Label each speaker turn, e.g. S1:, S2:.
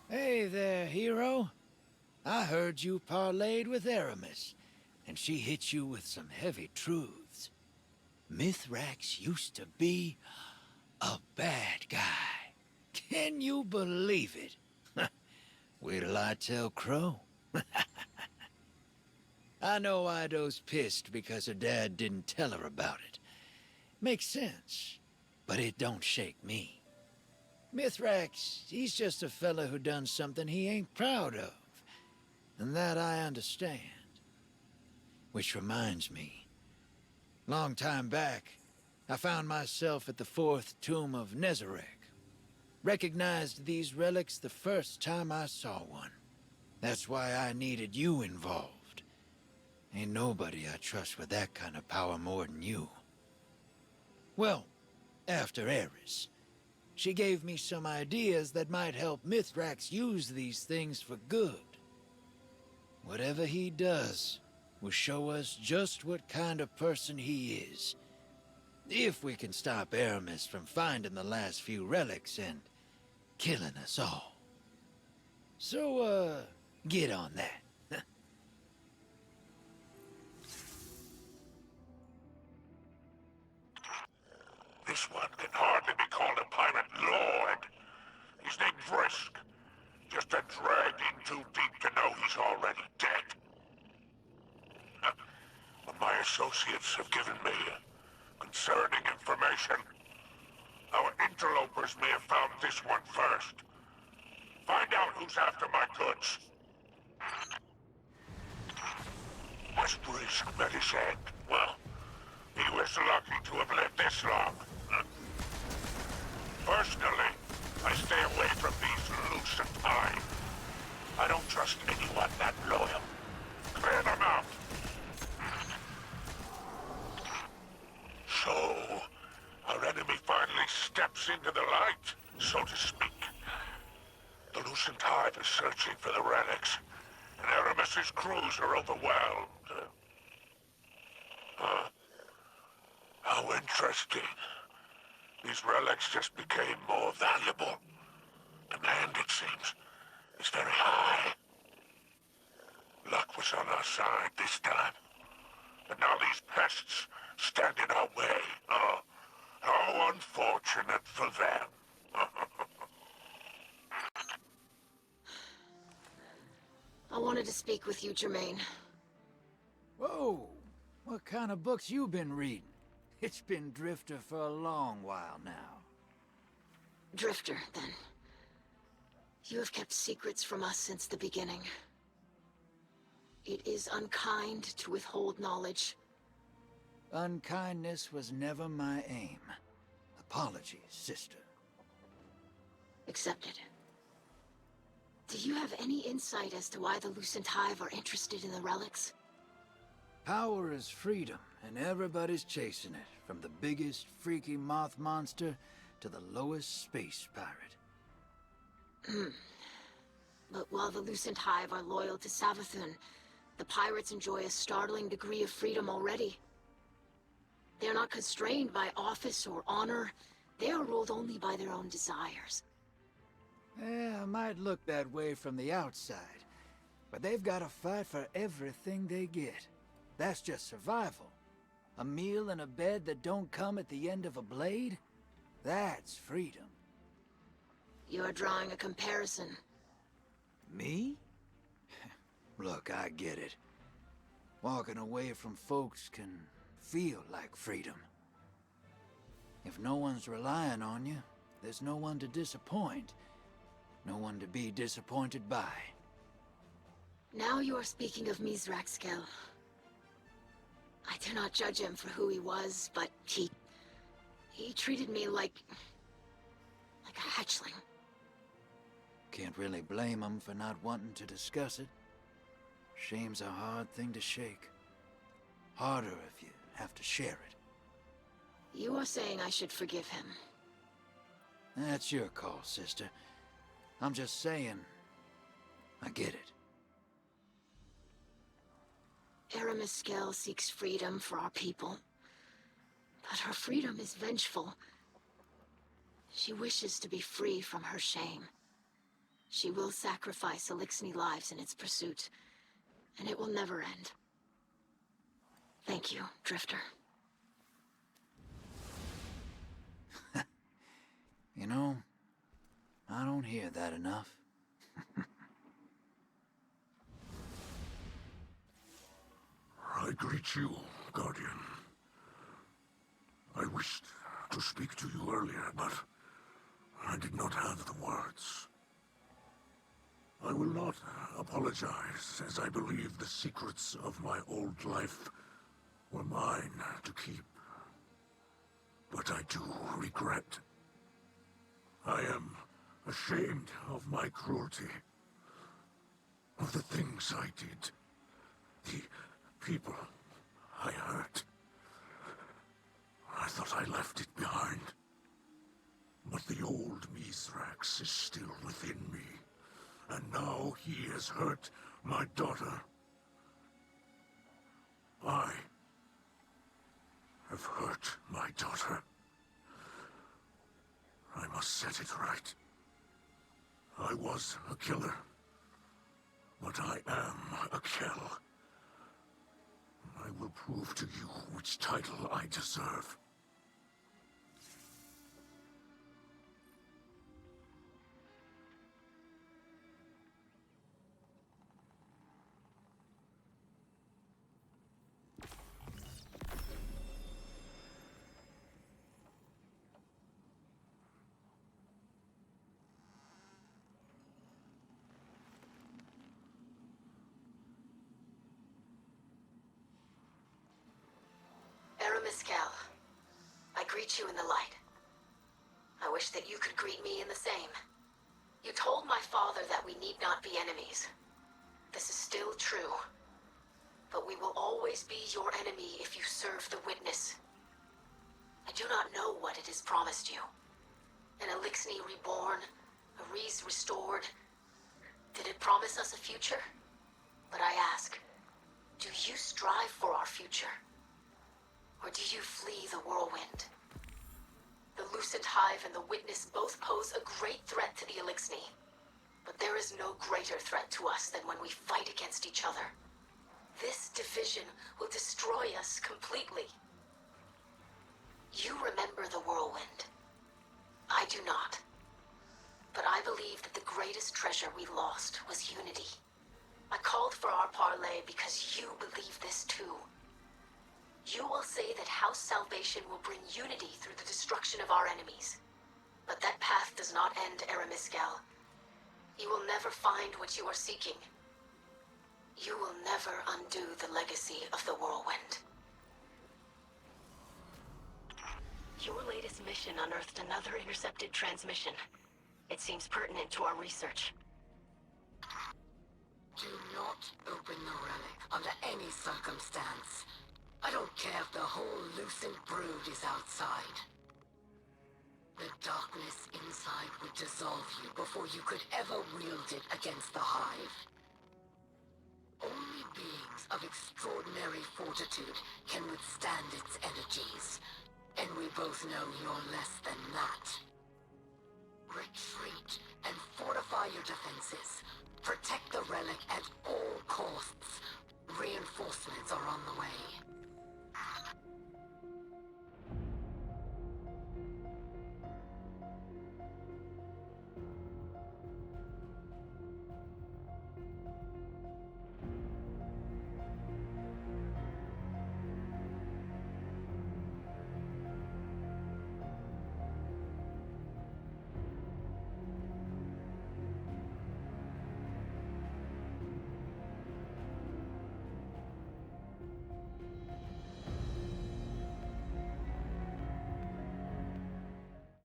S1: Hey there, hero. I heard you parlayed with Eramis, and she hit you with some heavy truths. Mithrax used to be a bad guy. Can you believe it? Wait till I tell Crow. I know Eido's pissed because her dad didn't tell her about it. Makes sense, but it don't shake me. Mithrax, he's just a fella who done something he ain't proud of. And that I understand. Which reminds me, long time back, I found myself at the fourth tomb of Nezarac. Recognized these relics the first time I saw one. That's why I needed you involved. Ain't nobody I trust with that kind of power more than you. Well, after Eris, she gave me some ideas that might help Mithrax use these things for good. Whatever he does will show us just what kind of person he is. If we can stop Eramis from finding the last few relics and killing us all. So, get on that.
S2: This one can hardly be called a pirate lord. He's named Vrisk. Just a dragged in too deep to know he's already dead. But my associates have given me concerning information. Our interlopers may have found this one first. Find out who's after my goods. Was Vrisk met his end? Well, he was lucky to have lived this long. Personally, I stay away from these loose and time. I don't trust anyone that loyal. Clear them out. So, our enemy finally steps into the light, so to speak. The Lucent Hive is searching for the relics, and Eramis's crews are overwhelmed. How interesting. These relics just became more valuable. Demand, it seems, is very high. Luck was on our side this time. But now these pests stand in our way. Oh, how unfortunate for them.
S3: I wanted to speak with you, Jermaine.
S1: Whoa, what kind of books you been reading? It's been Drifter for a long while now.
S3: Drifter, then. You have kept secrets from us since the beginning. It is unkind to withhold knowledge.
S1: Unkindness was never my aim. Apologies, sister.
S3: Accepted. Do you have any insight as to why the Lucent Hive are interested in the relics?
S1: Power is freedom, and everybody's chasing it, from the biggest freaky moth monster to the lowest space pirate.
S3: But while the Lucent Hive are loyal to Savathun, the pirates enjoy a startling degree of freedom already. They are not constrained by office or honor. They are ruled only by their own desires.
S1: Yeah, it might look that way from the outside, but they've got to fight for everything they get. That's just survival. A meal and a bed that don't come at the end of a blade? That's freedom.
S3: You are drawing a comparison.
S1: Me? Look, I get it. Walking away from folks can feel like freedom. If no one's relying on you, there's no one to disappoint. No one to be disappointed by.
S3: Now you are speaking of Mithrax. I do not judge him for who he was, but he treated me like a hatchling.
S1: Can't really blame him for not wanting to discuss it. Shame's a hard thing to shake. Harder if you have to share it.
S3: You are saying I should forgive him.
S1: That's your call, sister. I'm just saying, I get it.
S3: Eramis seeks freedom for our people. But her freedom is vengeful. She wishes to be free from her shame. She will sacrifice Elixni lives in its pursuit, and it will never end. Thank you, Drifter.
S1: You know, I don't hear that enough.
S2: I greet you, Guardian. I wished to speak to you earlier, but I did not have the words. I will not apologize, as I believe the secrets of my old life were mine to keep. But I do regret. I am ashamed of my cruelty, of the things I did, the people I hurt. I thought I left it behind. But the old Mithrax is still within me, and now he has hurt my daughter. I have hurt my daughter. I must set it right. I was a killer, but I am a kill. I will prove to you which title I deserve.
S3: Eramis, I greet you in the light. I wish that you could greet me in the same. You told my father that we need not be enemies. This is still true. But we will always be your enemy if you serve the Witness. I do not know what it has promised you. An Elixni reborn, a Reese restored. Did it promise us a future? But I ask, do you strive for our future? Or do you flee the whirlwind? The Lucent Hive and the Witness both pose a great threat to the Elixni. But there is no greater threat to us than when we fight against each other. This division will destroy us completely. You remember the whirlwind. I do not. But I believe that the greatest treasure we lost was unity. I called for our parley because you believe this too. You will say that House Salvation will bring unity through the destruction of our enemies. But that path does not end, Eramis. You will never find what you are seeking. You will never undo the legacy of the whirlwind. Your latest mission unearthed another intercepted transmission. It seems pertinent to our research.
S4: Do not open the relic under any circumstance. I don't care if the whole Lucent brood is outside. The darkness inside would dissolve you before you could ever wield it against the Hive. Only beings of extraordinary fortitude can withstand its energies, and we both know you're less than that. Retreat and fortify your defenses. Protect the relic at all costs. Reinforcements are on the way.